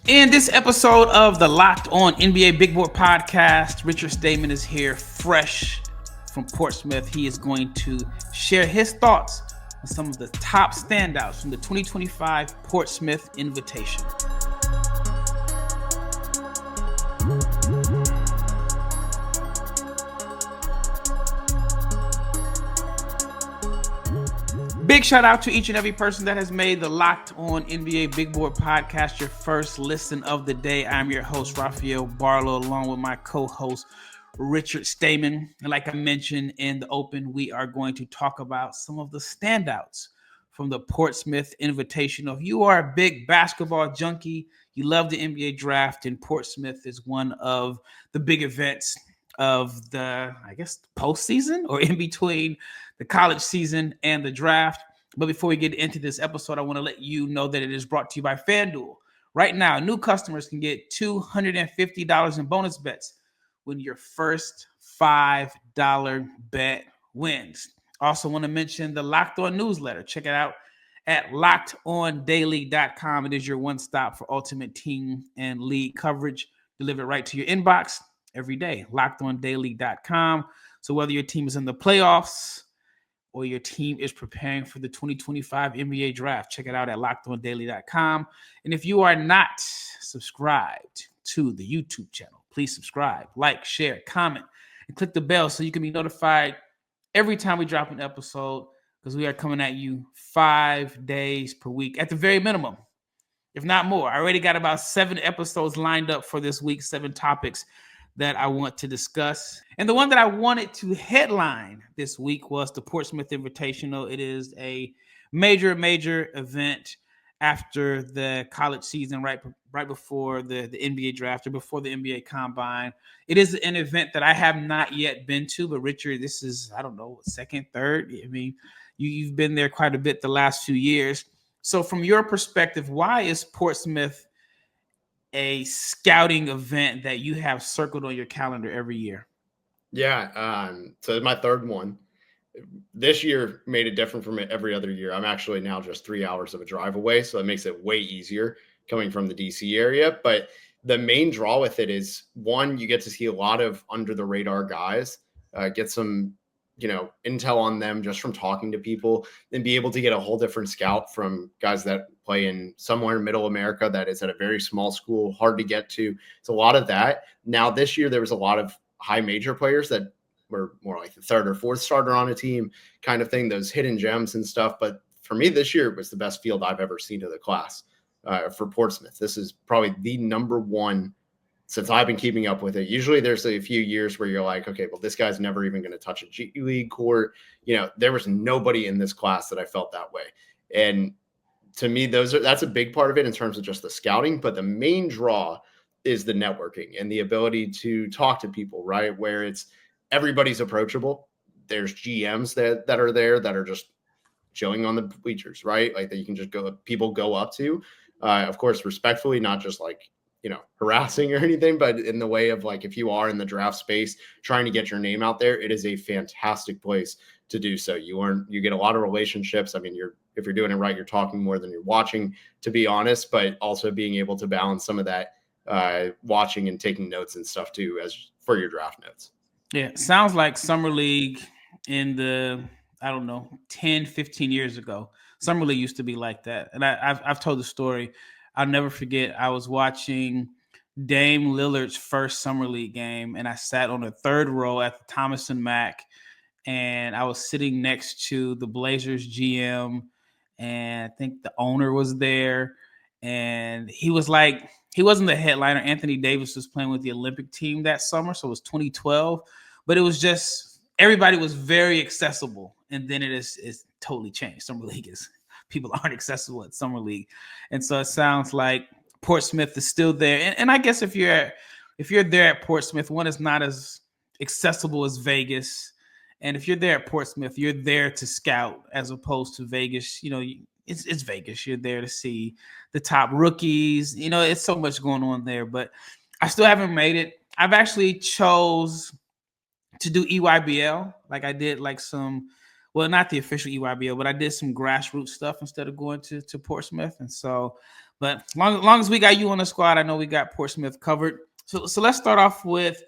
In this episode of the Locked On NBA Big Board podcast, Richard Stayman is here fresh from Portsmouth. He is going to share his thoughts on some of the top standouts from the 2025 Portsmouth Invitational. Big shout out to each and every person that has made the Locked On NBA Big Board podcast your first listen of the day. I'm your host, Rafael Barlowe, along with my co-host, Richard Stayman. And like I mentioned in the open, we are going to talk about some of the standouts from the Portsmouth Invitational. If you are a big basketball junkie, you love the NBA draft, and Portsmouth is one of the big events of the, postseason or in between the college season and the draft. But before we get into this episode, I want to let you know that it is brought to you by FanDuel. Right now, new customers can get $250 in bonus bets when your first $5 bet wins. Also want to mention the Locked On newsletter. Check it out at lockedondaily.com. It is your one stop for ultimate team and league coverage delivered right to your inbox every day. lockedondaily.com. So whether your team is in the playoffs or your team is preparing for the 2025 NBA draft, check it out at lockedondaily.com. And if you are not subscribed to the YouTube channel, please subscribe, like, share, comment, and click the bell so you can be notified every time we drop an episode, because we are coming at you 5 days per week at the very minimum, if not more. I already got about 7 episodes lined up for this week, 7 topics that I want to discuss. And the one that I wanted to headline this week was the Portsmouth Invitational. It is a major event after the college season, right before the NBA draft or before the NBA combine. It is an event that I have not yet been to, but Richard, this is, second, third. I mean, you've been there quite a bit the last few years. So from your perspective, why is Portsmouth a scouting event that you have circled on your calendar every year? Yeah, so my third one. This year made it different from every other year. I'm actually now just 3 hours of a drive away, so it makes it way easier coming from the DC area. But the main draw with it is, one, you get to see a lot of under the radar guys, get some intel on them just from talking to people, and be able to get a whole different scout from guys that play in somewhere in middle America that is at a very small school, hard to get to. It's a lot of that. Now this year there was a lot of high major players that were more like the third or fourth starter on a team kind of thing, those hidden gems and stuff. But for me, this year was the best field I've ever seen of the class for Portsmouth. This is probably the number one since I've been keeping up with it. Usually there's a few years where you're like, okay, well, this guy's never even going to touch a G League court. There was nobody in this class that I felt that way. And to me, that's a big part of it in terms of just the scouting. But the main draw is the networking and the ability to talk to people, right? Where it's everybody's approachable. There's GMs that are there that are just chilling on the bleachers, right? Like that you can just people go up to, of course, respectfully, not just like, harassing or anything, but in the way of like, if you are in the draft space trying to get your name out there, it is a fantastic place to do so. You get a lot of relationships. I mean, if you're doing it right, you're talking more than you're watching, to be honest, but also being able to balance some of that watching and taking notes and stuff too, as for your draft notes. Yeah, sounds like Summer League in the, 10, 15 years ago. Summer League used to be like that. And I've told the story. I'll never forget, I was watching Dame Lillard's first Summer League game, and I sat on the third row at the Thomas and Mack, and I was sitting next to the Blazers GM, and I think the owner was there, and he wasn't the headliner. Anthony Davis was playing with the Olympic team that summer, so it was 2012, but it was just, everybody was very accessible, and then it's totally changed. Summer League is, people aren't accessible at Summer League. And so it sounds like Portsmouth is still there. And I guess if you're there at Portsmouth, one is not as accessible as Vegas. And if you're there at Portsmouth, you're there to scout as opposed to Vegas. It's Vegas. You're there to see the top rookies. It's so much going on there. But I still haven't made it. I've actually chose to do EYBL. Like I did like some, well, not the official EYBL, but I did some grassroots stuff instead of going to Portsmouth. And so But long as we got you on the squad, I know we got Portsmouth covered. So let's start off with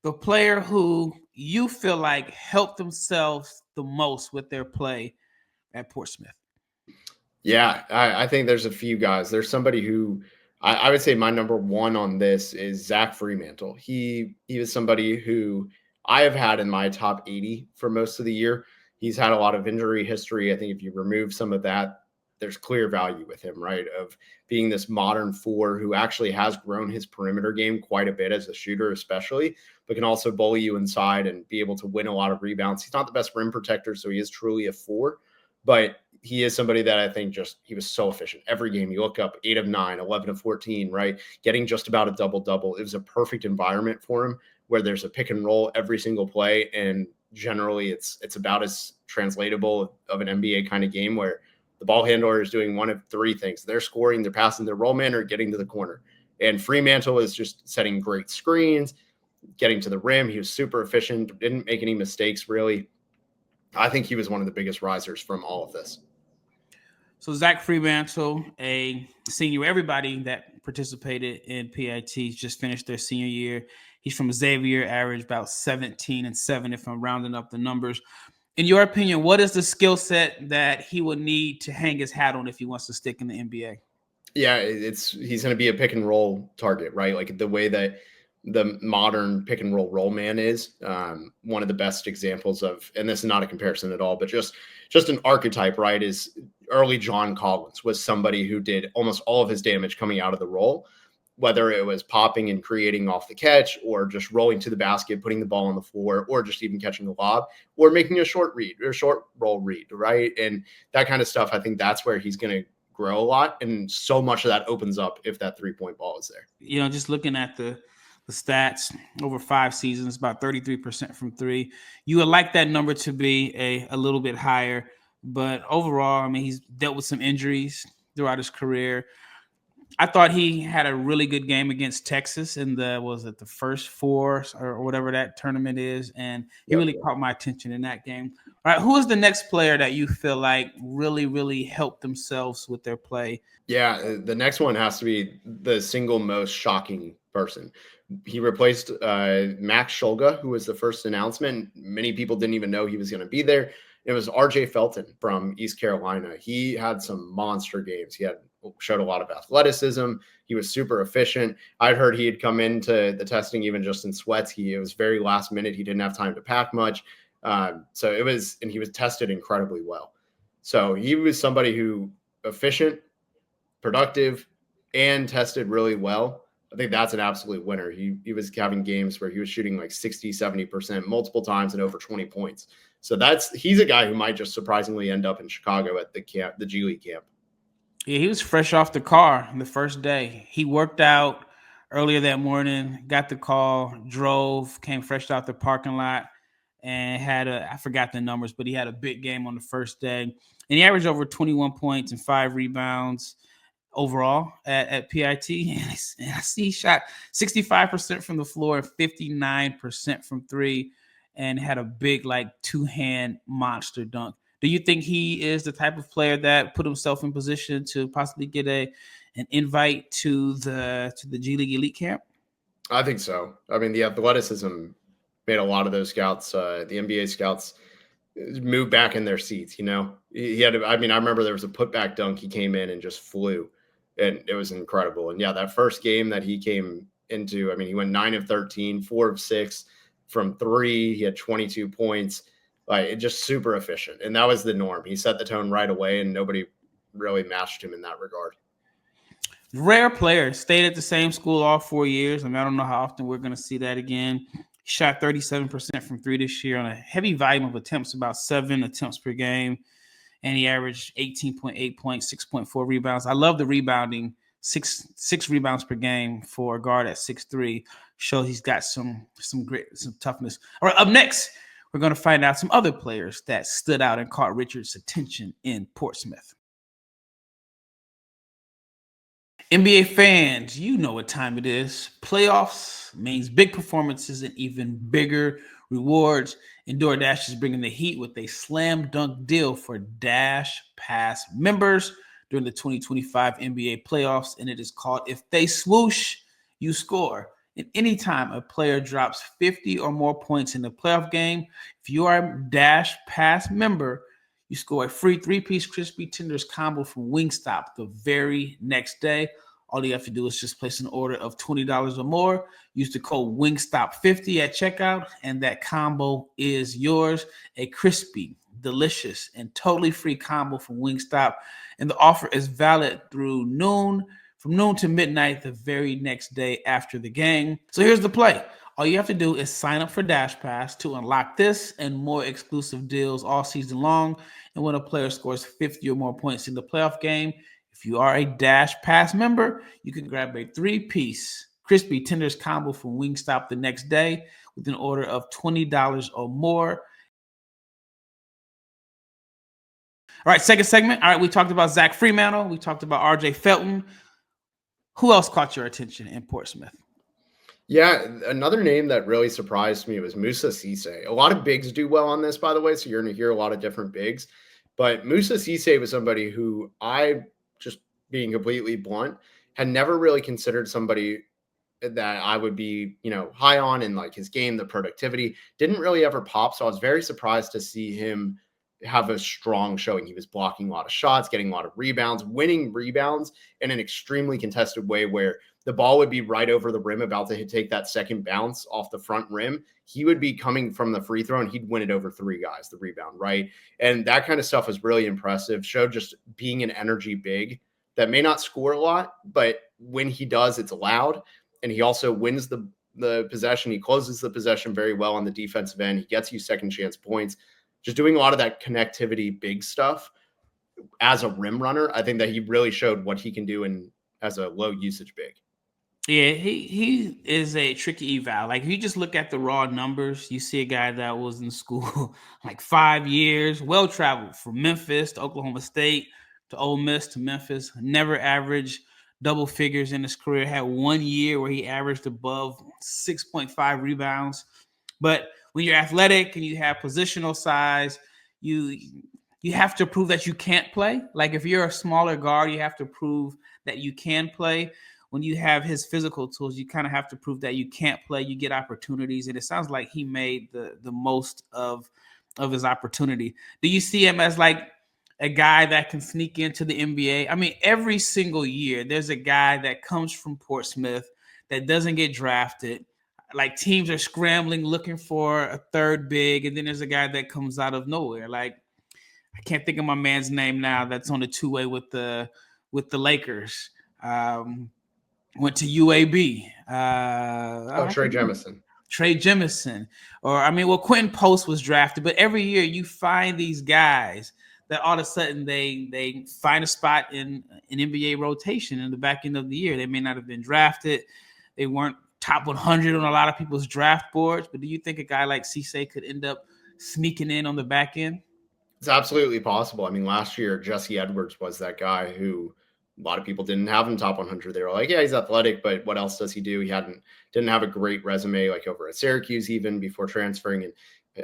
the player who you feel like helped themselves the most with their play at Portsmouth. Yeah, I think there's a few guys. There's somebody who I would say my number one on this is Zach Freemantle. He was somebody who I have had in my top 80 for most of the year. He's had a lot of injury history. I think if you remove some of that, there's clear value with him, right? Of being this modern four who actually has grown his perimeter game quite a bit as a shooter, especially, but can also bully you inside and be able to win a lot of rebounds. He's not the best rim protector, so he is truly a four, but he is somebody that I think he was so efficient. Every game you look up 8 of 9, 11 of 14, right? Getting just about a double-double. It was a perfect environment for him where there's a pick and roll every single play. And generally it's about as translatable of an NBA kind of game where the ball handler is doing one of three things. They're scoring, they're passing their roll man, or getting to the corner. And Freemantle is just setting great screens, getting to the rim. He was super efficient, didn't make any mistakes really. I think he was one of the biggest risers from all of this. So Zach Freemantle, a senior, everybody that participated in P.I.T. just finished their senior year. He's from Xavier, averaged about 17-7 if I'm rounding up the numbers. In your opinion, what is the skill set that he would need to hang his hat on if he wants to stick in the NBA? Yeah, he's going to be a pick and roll target, right? Like the way that the modern pick and roll man is one of the best examples of, and this is not a comparison at all, but just an archetype, right? Is early John Collins was somebody who did almost all of his damage coming out of the roll, whether it was popping and creating off the catch or just rolling to the basket, putting the ball on the floor, or just even catching the lob or making a short read or short roll read, right? And that kind of stuff, I think that's where he's going to grow a lot. And so much of that opens up if that 3-point ball is there. You know, just looking at the stats over 5 seasons, about 33% from three. You would like that number to be a little bit higher, but overall, I mean, he's dealt with some injuries throughout his career. I thought he had a really good game against Texas in the first four or whatever that tournament is, and he really caught my attention in that game. All right, who is the next player that you feel like really, really helped themselves with their play? Yeah, the next one has to be the single most shocking person. He replaced Max Shulga, who was the first announcement. Many people didn't even know he was going to be there. It was R.J. Felton from East Carolina. He had some monster games. He showed a lot of athleticism. He was super efficient. I'd heard he had come into the testing even just in sweats. It was very last minute. He didn't have time to pack much. And he was tested incredibly well. So he was somebody who efficient, productive, and tested really well. I think that's an absolute winner. He was having games where he was shooting like 60-70% multiple times and over 20 points. So he's a guy who might just surprisingly end up in Chicago at the G League camp. Yeah, he was fresh off the car the first day. He worked out earlier that morning, got the call, drove, came fresh out the parking lot, and I forgot the numbers, but he had a big game on the first day. And he averaged over 21 points and 5 rebounds overall at P.I.T. And I see he shot 65% from the floor and 59% from three, and had a big two-hand monster dunk. Do you think he is the type of player that put himself in position to possibly get an invite to the G League Elite Camp? I think so. I mean, the athleticism made a lot of those scouts, the NBA scouts, move back in their seats. You know, I remember there was a putback dunk. He came in and just flew. And it was incredible. And yeah, that first game that he came into, I mean, he went 9 of 13, 4 of 6 from three. He had 22 points, just super efficient. And that was the norm. He set the tone right away, and nobody really matched him in that regard. Rare player, stayed at the same school all 4 years. I mean, I don't know how often we're going to see that again. He shot 37% from three this year on a heavy volume of attempts, about 7 attempts per game. And he averaged 18.8 points, 6.4 rebounds. I love the rebounding. Six rebounds per game for a guard at 6'3". Shows he's got some grit, some toughness. All right, up next, we're going to find out some other players that stood out and caught Richard's attention in Portsmouth. NBA fans, you know what time it is. Playoffs means big performances and even bigger rewards. And DoorDash is bringing the heat with a slam dunk deal for Dash Pass members. during the 2025 NBA playoffs, and it is called If They Swoosh, You Score. And anytime a player drops 50 or more points in the playoff game, if you are a Dash Pass member, you score a free 3-piece crispy tenders combo from Wingstop the very next day. All you have to do is just place an order of $20 or more. Use the code Wingstop50 at checkout, and that combo is yours. A crispy, delicious, and totally free combo from Wingstop. And the offer is valid through noon, from noon to midnight the very next day after the game. So here's the play. All you have to do is sign up for Dash Pass to unlock this and more exclusive deals all season long. And when a player scores 50 or more points in the playoff game, if you are a Dash Pass member, you can grab a 3-piece crispy tenders combo from Wingstop the next day with an order of $20 or more. All right, second segment. All right, we talked about Zach Freemantle. We talked about RJ Felton. Who else caught your attention in Portsmouth? Yeah, another name that really surprised me was Moussa Cisse. A lot of bigs do well on this, by the way, so you're going to hear a lot of different bigs. But Moussa Cisse was somebody who I, just being completely blunt, had never really considered somebody that I would be, high on in like his game, the productivity. Didn't really ever pop, so I was very surprised to see him have a strong showing. He was blocking a lot of shots, getting a lot of rebounds, winning rebounds in an extremely contested way where the ball would be right over the rim about to take that second bounce off the front rim. He would be coming from the free throw and he'd win it over 3 guys, the rebound, right? And that kind of stuff was really impressive. Showed just being an energy big that may not score a lot, but when he does, it's loud. And he also wins the possession. He closes the possession very well on the defensive end. He gets you second chance points. Just doing a lot of that connectivity, big stuff as a rim runner. I think that he really showed what he can do as a low usage big. Yeah, he is a tricky eval. Like if you just look at the raw numbers, you see a guy that was in school like 5 years, well traveled from Memphis to Oklahoma State to Ole Miss to Memphis, never averaged double figures in his career. Had 1 year where he averaged above 6.5 rebounds. But when you're athletic and you have positional size, you have to prove that you can't play. Like if you're a smaller guard, you have to prove that you can play. When you have his physical tools, you kind of have to prove that you can't play. You get opportunities, and it sounds like he made the most of his opportunity. Do you see him as like a guy that can sneak into the NBA? I mean, every single year, there's a guy that comes from Portsmouth that doesn't get drafted. Like teams are scrambling, looking for a third big, and then there's a guy that comes out of nowhere. Like I can't think of my man's name now. That's on the 2-way with the Lakers. Went to UAB. Trey Jemison. Trey Jemison. Or Quentin Post was drafted, but every year you find these guys that all of a sudden they find a spot in an NBA rotation in the back end of the year. They may not have been drafted. They weren't top 100 on a lot of people's draft boards, but do you think a guy like Cisse could end up sneaking in on the back end? It's absolutely possible. I mean, last year, Jesse Edwards was that guy who a lot of people didn't have him top 100. They were like, yeah, he's athletic, but what else does he do? He didn't have a great resume, like over at Syracuse, even before transferring. And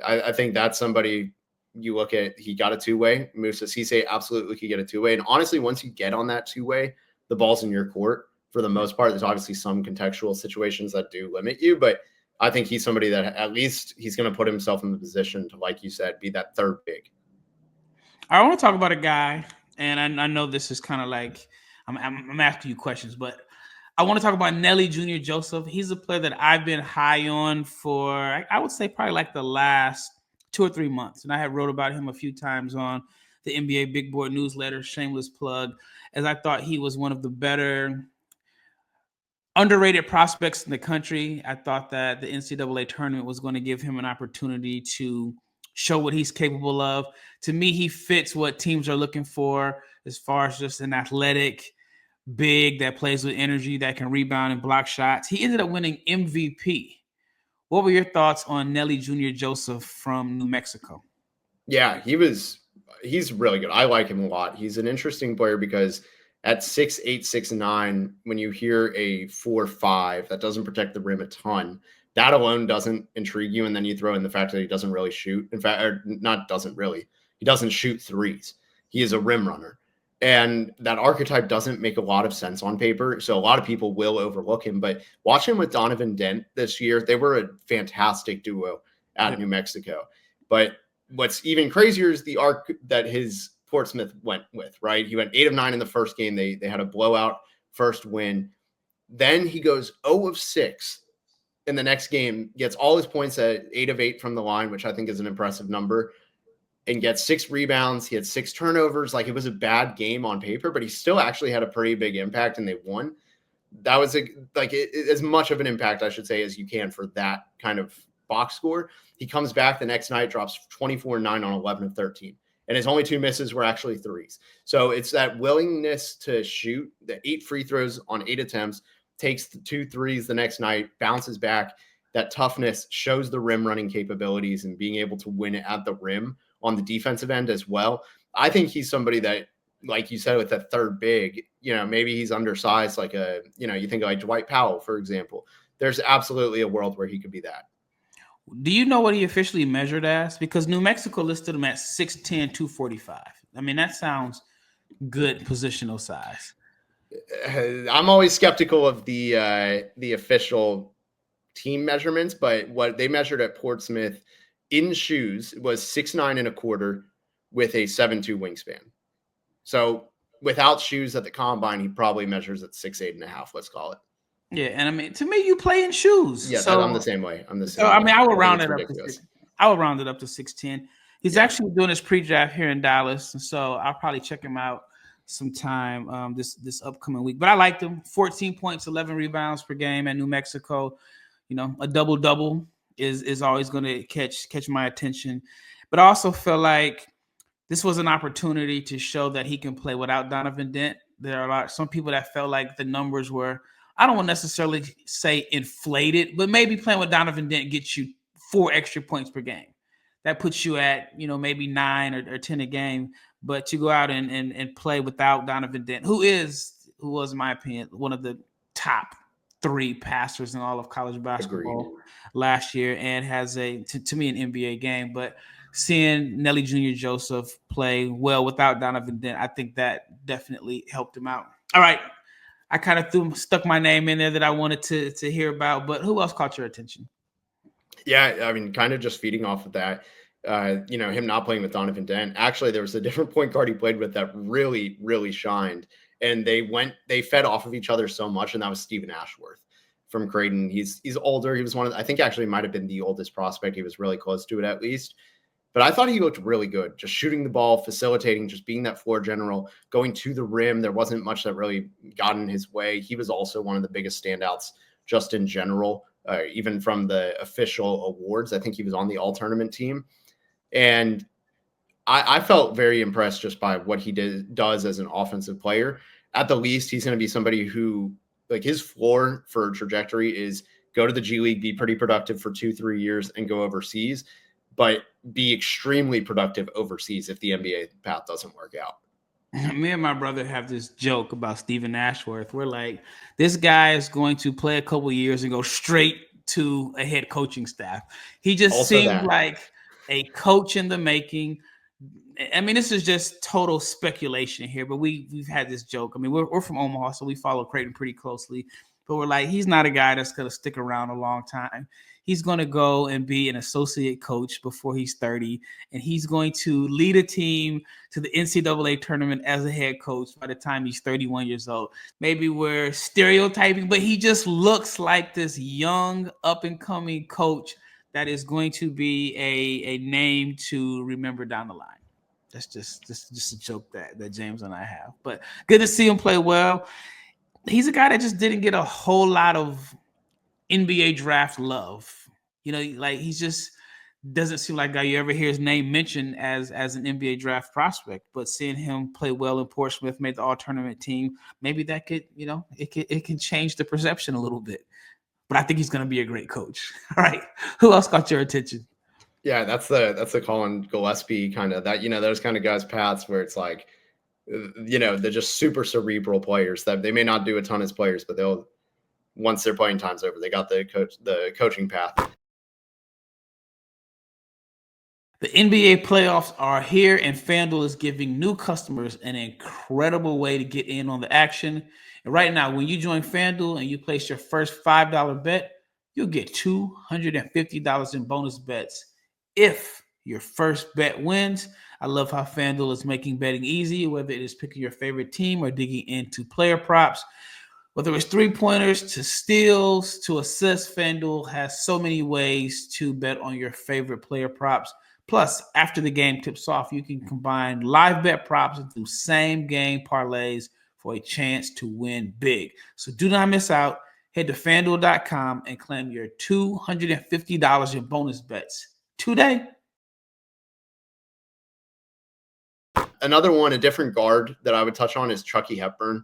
I think that's somebody you look at. He got a 2-way. Moussa Cisse absolutely could get a 2-way. And honestly, once you get on that 2-way, the ball's in your court for the most part. There's obviously some contextual situations that do limit you, but I think he's somebody that at least he's going to put himself in the position to, like you said, be that third big. I want to talk about a guy, and I know this is kind of like I'm asking you questions, but I want to talk about Nelly Jr. Joseph. He's a player that I've been high on for, I would say, probably like the last 2 or 3 months. And I have wrote about him a few times on the NBA Big Board newsletter, shameless plug, as I thought he was one of the better underrated prospects in the country. I thought that the NCAA tournament was going to give him an opportunity to show what he's capable of. To me, he fits what teams are looking for as far as just an athletic big that plays with energy, that can rebound and block shots. He ended up winning MVP. What were your thoughts on Nelly Jr. Joseph from New Mexico? Yeah, he's really good. I like him a lot. He's an interesting player because at 6'8", 6'9", when you hear a 4'5" that doesn't protect the rim a ton, that alone doesn't intrigue you. And then you throw in the fact that he doesn't really shoot. In fact, he doesn't shoot threes. He is a rim runner. And that archetype doesn't make a lot of sense on paper. So a lot of people will overlook him. But watching him with Donovan Dent this year, they were a fantastic duo at New Mexico. But what's even crazier is the arc that his Portsmouth went with, right? He went 8 of 9 in the first game. They had a blowout first win. Then he goes 0 of 6 in the next game, gets all his points at 8 of 8 from the line, which I think is an impressive number, and gets 6 rebounds. He had 6 turnovers. Like, it was a bad game on paper, but he still actually had a pretty big impact, and they won. That was as much of an impact, I should say, as you can for that kind of box score. He comes back the next night, drops 24-9 on 11 of 13. And his only 2 misses were actually threes. So it's that willingness to shoot, the 8 free throws on 8 attempts, takes the 2 threes the next night, bounces back. That toughness shows the rim running capabilities and being able to win it at the rim on the defensive end as well. I think he's somebody that, like you said, with that third big, maybe he's undersized, like you think like Dwight Powell, for example. There's absolutely a world where he could be that. Do you know what he officially measured as? Because New Mexico listed him at 6'10", 245. I mean, that sounds good positional size. I'm always skeptical of the official team measurements, but what they measured at Portsmouth in shoes was 6'9" and a quarter with a 7'2" wingspan. So without shoes at the combine, he probably measures at 6'8" and a half, let's call it. Yeah, and I mean, to me, you play in shoes. Yeah, so I'm the same way. I mean, I would round it up to 6'10". He's actually doing his pre-draft here in Dallas, and so I'll probably check him out sometime this upcoming week. But I liked him. 14 points, 11 rebounds per game at New Mexico. A double-double is always going to catch my attention. But I also feel like this was an opportunity to show that he can play without Donovan Dent. There are some people that felt like the numbers were, I don't want to necessarily say inflated, but maybe playing with Donovan Dent gets you 4 extra points per game. That puts you at, maybe 9 or 10 a game. But to go out and play without Donovan Dent, who was, in my opinion, one of the top 3 passers in all of college basketball last year, and has to me, an NBA game. But seeing Nelly Jr. Joseph play well without Donovan Dent, I think that definitely helped him out. All right. I kind of stuck my name in there that I wanted to hear about, but who else caught your attention? Yeah, I mean, kind of just feeding off of that, him not playing with Donovan Dent. Actually, there was a different point guard he played with that really, really shined, and they fed off of each other so much, and that was Stephen Ashworth from Creighton. He's older. He was I think actually might have been the oldest prospect. He was really close to it at least. But I thought he looked really good, just shooting the ball, facilitating, just being that floor general, going to the rim. There wasn't much that really got in his way. He was also one of the biggest standouts just in general, even from the official awards. I think he was on the all-tournament team. And I felt very impressed just by what he does as an offensive player. At the least, he's going to be somebody who, like, his floor for trajectory is go to the G League, be pretty productive for 2-3 years, and go overseas, but be extremely productive overseas if the NBA path doesn't work out. Me and my brother have this joke about Stephen Ashworth. We're like, this guy is going to play a couple years and go straight to a head coaching staff. He just seemed like a coach in the making. I mean, this is just total speculation here, but we've had this joke. I mean, we're from Omaha, so we follow Creighton pretty closely. But we're like, he's not a guy that's going to stick around a long time. He's going to go and be an associate coach before he's 30, and he's going to lead a team to the NCAA tournament as a head coach by the time he's 31 years old. Maybe we're stereotyping, but he just looks like this young, up-and-coming coach that is going to be a name to remember down the line. That's just a joke that James and I have. But good to see him play well. He's a guy that just didn't get a whole lot of NBA draft love. Like, he just doesn't seem like a guy you ever hear his name mentioned as an NBA draft prospect. But seeing him play well in Portsmouth, made the all-tournament team, maybe that could, it can change the perception a little bit. But I think he's going to be a great coach. All right. Who else got your attention? Yeah, that's the Colin Gillespie kind of that, those kind of guys' paths where it's like, they're just super cerebral players that they may not do a ton as players, but they'll, once their playing time's over, they got the coaching path. The NBA playoffs are here, and FanDuel is giving new customers an incredible way to get in on the action. And right now, when you join FanDuel and you place your first $5 bet, you'll get $250 in bonus bets if your first bet wins. I love how FanDuel is making betting easy, whether it is picking your favorite team or digging into player props. Whether it's three-pointers to steals to assists, FanDuel has so many ways to bet on your favorite player props. Plus, after the game tips off, you can combine live bet props into same-game parlays for a chance to win big. So do not miss out. Head to FanDuel.com and claim your $250 in bonus bets today. Another one, a different guard that I would touch on is Chucky Hepburn.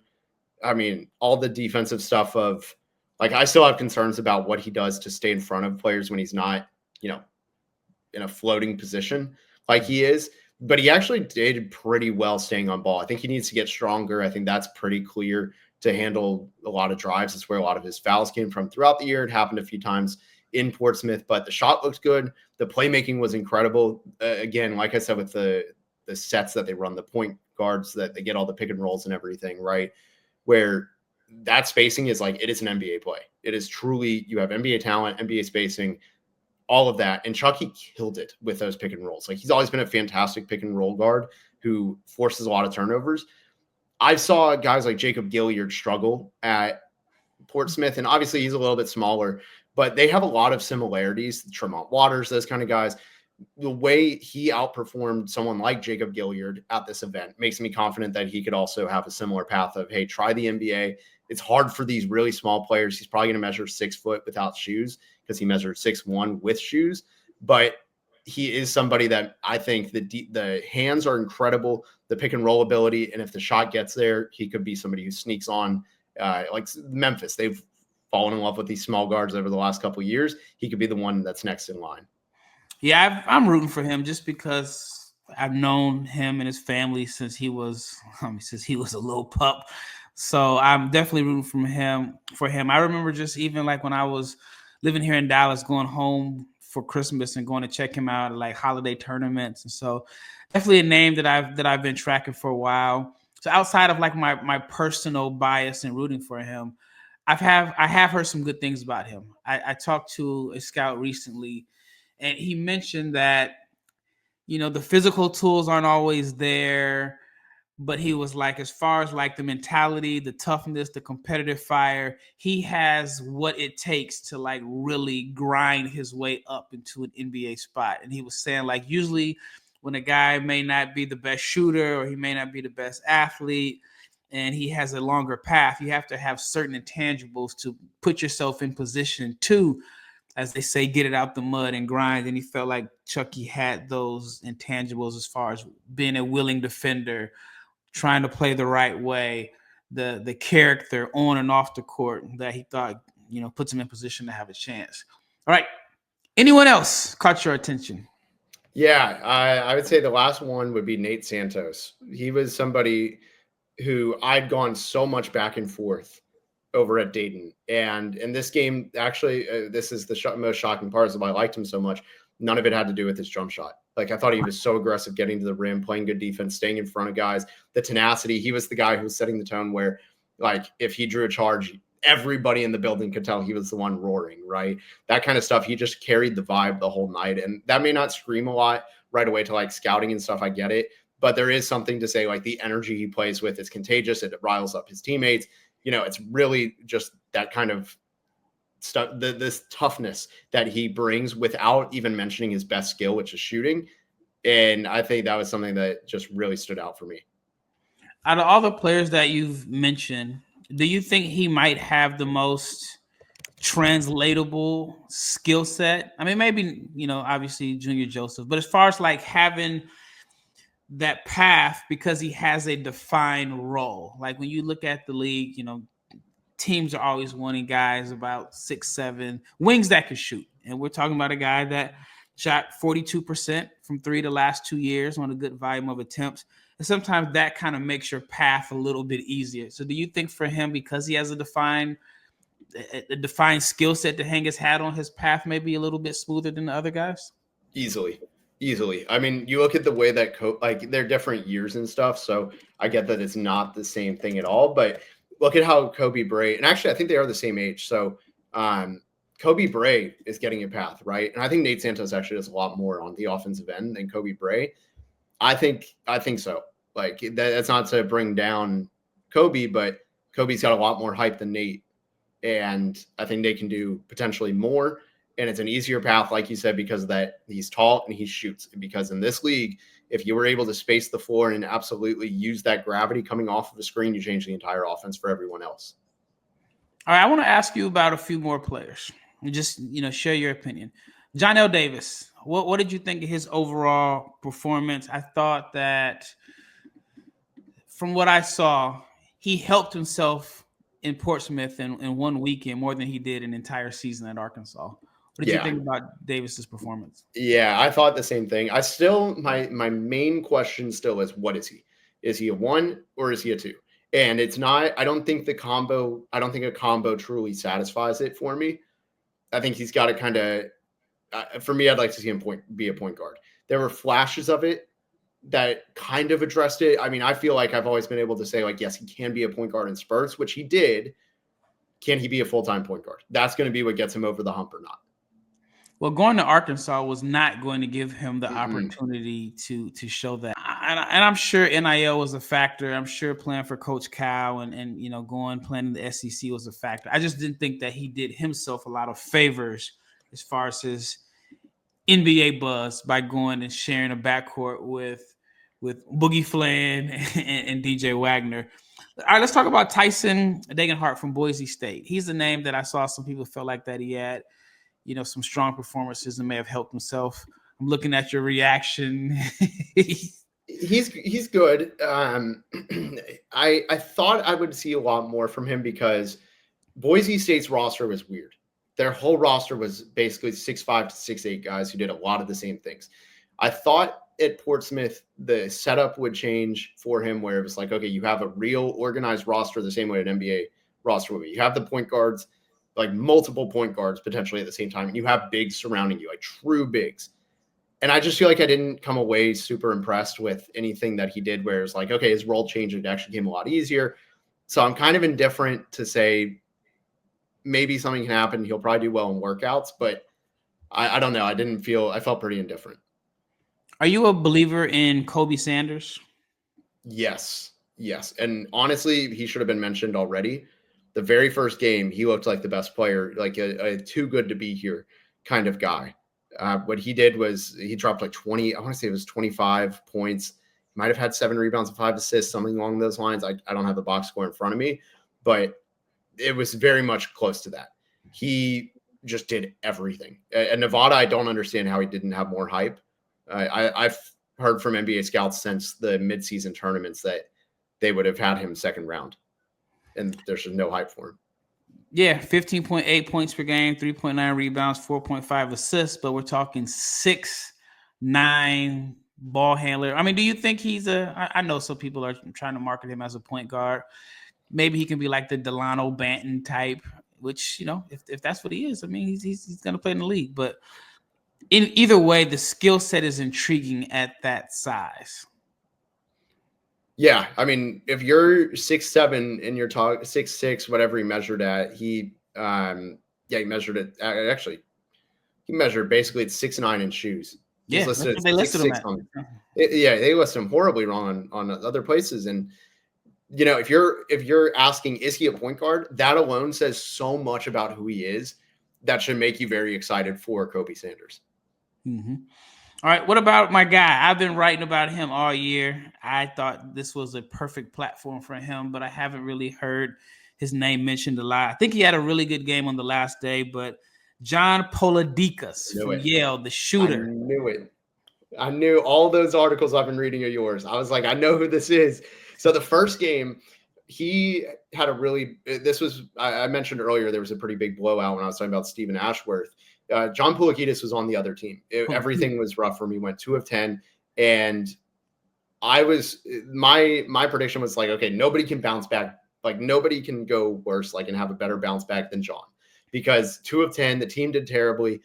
I mean, all the defensive stuff of, like, I still have concerns about what he does to stay in front of players when he's not, in a floating position like he is. But he actually did pretty well staying on ball. I think he needs to get stronger. I think that's pretty clear to handle a lot of drives. That's where a lot of his fouls came from throughout the year. It happened a few times in Portsmouth, but the shot looked good. The playmaking was incredible. Again, like I said, with the sets that they run, the point guards that they get all the pick and rolls and everything, right? Where that spacing is like, it is an NBA play. It is truly, you have NBA talent, NBA spacing, all of that. And Chucky killed it with those pick and rolls. Like, he's always been a fantastic pick and roll guard who forces a lot of turnovers. I saw guys like Jacob Gilyard struggle at Portsmouth, and obviously he's a little bit smaller, but they have a lot of similarities. Tremont Waters, those kind of guys. The way he outperformed someone like Jacob Gilyard at this event makes me confident that he could also have a similar path of, hey, try the NBA. It's hard for these really small players. He's probably going to measure 6 foot without shoes because he measured 6'1" with shoes. But he is somebody that I think the hands are incredible, the pick and roll ability. And if the shot gets there, he could be somebody who sneaks on, like Memphis. They've fallen in love with these small guards over the last couple of years. He could be the one that's next in line. Yeah, I'm rooting for him just because I've known him and his family since he was a little pup. So I'm definitely rooting for him. I remember just even like when I was living here in Dallas, going home for Christmas and going to check him out at like holiday tournaments. And so definitely a name that I've been tracking for a while. So outside of like my personal bias and rooting for him, I have heard some good things about him. I talked to a scout recently, and he mentioned that, the physical tools aren't always there, but he was like, as far as like the mentality, the toughness, the competitive fire, he has what it takes to like really grind his way up into an NBA spot. And he was saying like, usually when a guy may not be the best shooter or he may not be the best athlete and he has a longer path, you have to have certain intangibles to put yourself in position to, as they say, get it out the mud and grind. And he felt like Chucky had those intangibles as far as being a willing defender, trying to play the right way, the character on and off the court that he thought, puts him in position to have a chance. All right. Anyone else caught your attention? Yeah, I would say the last one would be Nate Santos. He was somebody who I'd gone so much back and forth over at Dayton. And in this game, actually, this is the most shocking part is why I liked him so much. None of it had to do with his jump shot. Like, I thought he was so aggressive getting to the rim, playing good defense, staying in front of guys, the tenacity. He was the guy who was setting the tone where, like, if he drew a charge, everybody in the building could tell he was the one roaring, right? That kind of stuff. He just carried the vibe the whole night. And that may not scream a lot right away to like scouting and stuff. I get it. But there is something to say, like, the energy he plays with is contagious. It riles up his teammates. It's really just that kind of stuff, this toughness that he brings without even mentioning his best skill, which is shooting. And I think that was something that just really stood out for me. Out of all the players that you've mentioned, do you think he might have the most translatable skill set? I mean, maybe, obviously Junior Joseph, but as far as like having that path, because he has a defined role. Like when you look at the league, teams are always wanting guys about 6'7" wings that can shoot. And we're talking about a guy that shot 42% from three the last 2 years on a good volume of attempts. And sometimes that kind of makes your path a little bit easier. So do you think for him, because he has a defined skill set to hang his hat on, his path may be a little bit smoother than the other guys? Easily. Easily. I mean, you look at the way that like they're different years and stuff, so I get that it's not the same thing at all. But look at how Kobe Bray, and actually I think they are the same age. So Kobe Bray is getting a path, right? And I think Nate Santos actually does a lot more on the offensive end than Kobe Bray. I think so. Like that's not to bring down Kobe, but Kobe's got a lot more hype than Nate, and I think they can do potentially more. And it's an easier path, like you said, because of that he's tall and he shoots. Because in this league, if you were able to space the floor and absolutely use that gravity coming off of the screen, you change the entire offense for everyone else. All right, I want to ask you about a few more players. Just share your opinion. Jonnell Davis, what did you think of his overall performance? I thought that from what I saw, he helped himself in Portsmouth in one weekend more than he did an entire season at Arkansas. What did you think about Davis's performance? Yeah, I thought the same thing. I still, my main question still is, what is he? Is he a 1 or is he a 2? And it's not, I don't think a combo truly satisfies it for me. I think he's got to kind of, for me, I'd like to see him be a point guard. There were flashes of it that kind of addressed it. I mean, I feel like I've always been able to say, like, yes, he can be a point guard in spurts, which he did. Can he be a full-time point guard? That's going to be what gets him over the hump or not. Well, going to Arkansas was not going to give him the opportunity to show that. And I'm sure NIL was a factor. I'm sure playing for Coach Cal and playing in the SEC was a factor. I just didn't think that he did himself a lot of favors as far as his NBA buzz by going and sharing a backcourt with Boogie Flan and DJ Wagner. All right, let's talk about Tyson Degenhart from Boise State. He's the name that I saw some people felt like that he had some strong performances and may have helped himself. I'm looking at your reaction. He's good. I thought I would see a lot more from him because Boise State's roster was weird. Their whole roster was basically 6'5" to 6'8" guys who did a lot of the same things. I thought at Portsmouth, the setup would change for him where it was like, okay, you have a real organized roster the same way an NBA roster would be. You have the point guards, like multiple point guards potentially at the same time, and you have bigs surrounding you, like true bigs. And I just feel like I didn't come away super impressed with anything that he did where it's like, okay, his role change, it actually came a lot easier. So I'm kind of indifferent to say maybe something can happen. He'll probably do well in workouts, but I don't know. I felt pretty indifferent. Are you a believer in Kobe Sanders? Yes. And honestly, he should have been mentioned already. The very first game, he looked like the best player, like a too good to be here kind of guy. What he did was he dropped like 20, I want to say it was 25 points. He might have had 7 rebounds and 5 assists, something along those lines. I don't have the box score in front of me, but it was very much close to that. He just did everything. At Nevada, I don't understand how he didn't have more hype. I've heard from NBA scouts since the midseason tournaments that they would have had him second round, and there's just no hype for him. Yeah, 15.8 points per game, 3.9 rebounds, 4.5 assists, but we're talking 6'9" ball handler. I mean, do you think he's I know some people are trying to market him as a point guard. Maybe he can be like the Delano Banton type, which, if that's what he is, I mean, he's going to play in the league. But in either way, the skill set is intriguing at that size. Yeah, I mean, if you're 6'7" and you're 6'6", whatever he measured at, he measured it. Actually, he measured basically at 6'9" in shoes. Yeah, that's what they listed him at. They listed him horribly wrong on other places. And if you're asking, is he a point guard? That alone says so much about who he is. That should make you very excited for Kobe Sanders. Mm-hmm. All right, what about my guy? I've been writing about him all year. I thought this was a perfect platform for him, but I haven't really heard his name mentioned a lot. I think he had a really good game on the last day, but John Poulakidas from Yale, the shooter. I knew it. I knew all those articles I've been reading of yours. I was like, I know who this is. So the first game, he had I mentioned earlier, there was a pretty big blowout when I was talking about Stephen Ashworth. John Poulakidas was on the other team. Everything was rough for me. Went 2 of 10, and my prediction was like, okay, nobody can bounce back. Like nobody can go worse, like and have a better bounce back than John, because 2 of 10, the team did terribly.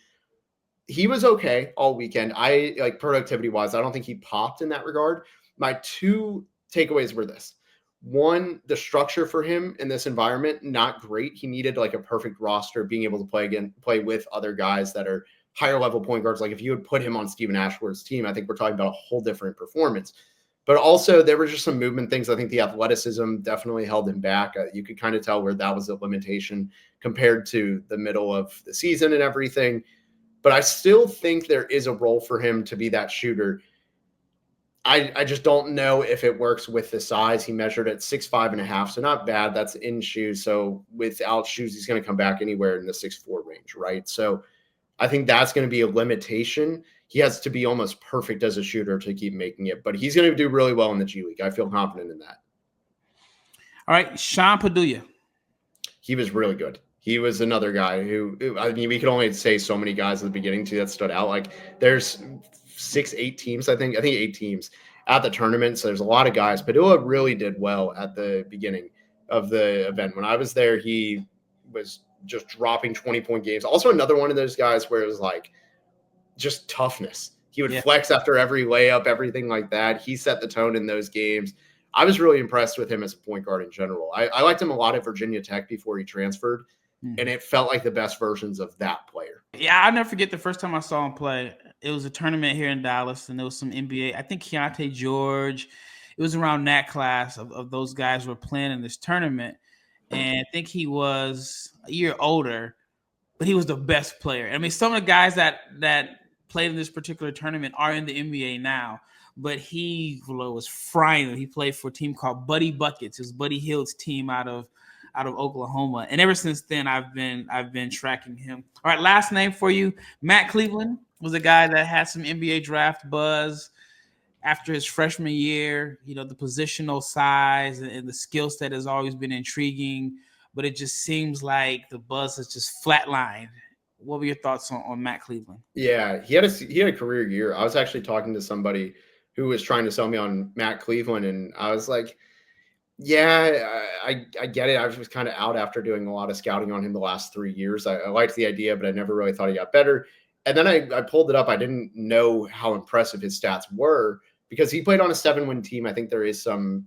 he was okay all weekend. I like productivity wise, I don't think he popped in that regard. My two takeaways were this. One, the structure for him in this environment, not great. He needed like a perfect roster, being able to play with other guys that are higher level point guards. Like if you would put him on Stephen Ashworth's team, I think we're talking about a whole different performance. But also there were just some movement things. I think the athleticism definitely held him back. You could kind of tell where that was a limitation compared to the middle of the season and everything. But I still think there is a role for him to be that shooter. I just don't know if it works with the size. He measured at 6'5.5", so not bad. That's in shoes. So without shoes, he's going to come back anywhere in the 6'4" range, right? So I think that's going to be a limitation. He has to be almost perfect as a shooter to keep making it, but he's going to do really well in the G League. I feel confident in that. All right, Sean Pedulla. He was really good. He was another guy who, I mean, we could only say so many guys at the beginning too that stood out. Like there's 8 teams, I think 8 teams at the tournament. So there's a lot of guys. Pedulla really did well at the beginning of the event. When I was there, he was just dropping 20-point games. Also another one of those guys where it was like just toughness. He would flex after every layup, everything like that. He set the tone in those games. I was really impressed with him as a point guard in general. I liked him a lot at Virginia Tech before he transferred, and it felt like the best versions of that player. Yeah, I'll never forget the first time I saw him play. It was a tournament here in Dallas, and there was some NBA. I think Keontae George. It was around that class of those guys were playing in this tournament, and I think he was a year older, but he was the best player. I mean, some of the guys that played in this particular tournament are in the NBA now, but he was frying them. He played for a team called Buddy Buckets. It was Buddy Hield's team out of Oklahoma. And ever since then, I've been tracking him. All right, last name for you. Matt Cleveland was a guy that had some NBA draft buzz after his freshman year. You know, the positional size and the skill set has always been intriguing, but it just seems like the buzz has just flatlined. What were your thoughts on Matt Cleveland? Yeah, he had a career year. I was actually talking to somebody who was trying to sell me on Matt Cleveland, and I was like, yeah, I get it. I was kind of out after doing a lot of scouting on him the last 3 years. I liked the idea, but I never really thought he got better. And then I pulled it up. I didn't know how impressive his stats were because he played on a 7-win team. I think there is some,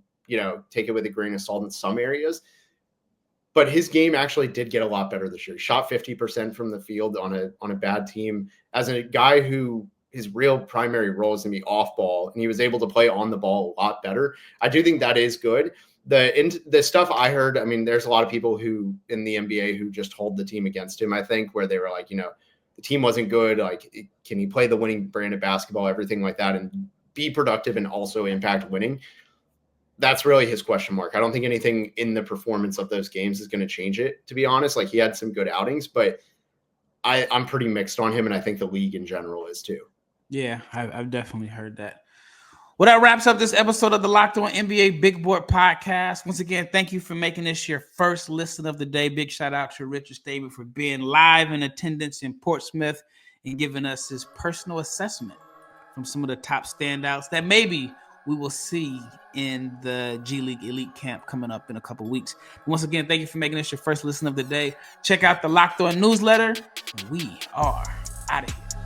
take it with a grain of salt in some areas. But his game actually did get a lot better this year. He shot 50% from the field on a bad team. As a guy who his real primary role is going to be off ball, and he was able to play on the ball a lot better. I do think that is good. The stuff I heard, I mean, there's a lot of people who in the NBA who just hold the team against him, I think, where they were like, the team wasn't good. Like, can he play the winning brand of basketball, everything like that, and be productive and also impact winning? That's really his question mark. I don't think anything in the performance of those games is going to change it, to be honest. Like, he had some good outings, but I'm pretty mixed on him, and I think the league in general is too. Yeah, I've definitely heard that. Well, that wraps up this episode of the Locked On NBA Big Board Podcast. Once again, thank you for making this your first listen of the day. Big shout out to Richard Stayman for being live in attendance in Portsmouth and giving us his personal assessment from some of the top standouts that maybe we will see in the G League Elite Camp coming up in a couple weeks. Once again, thank you for making this your first listen of the day. Check out the Locked On newsletter. We are out of here.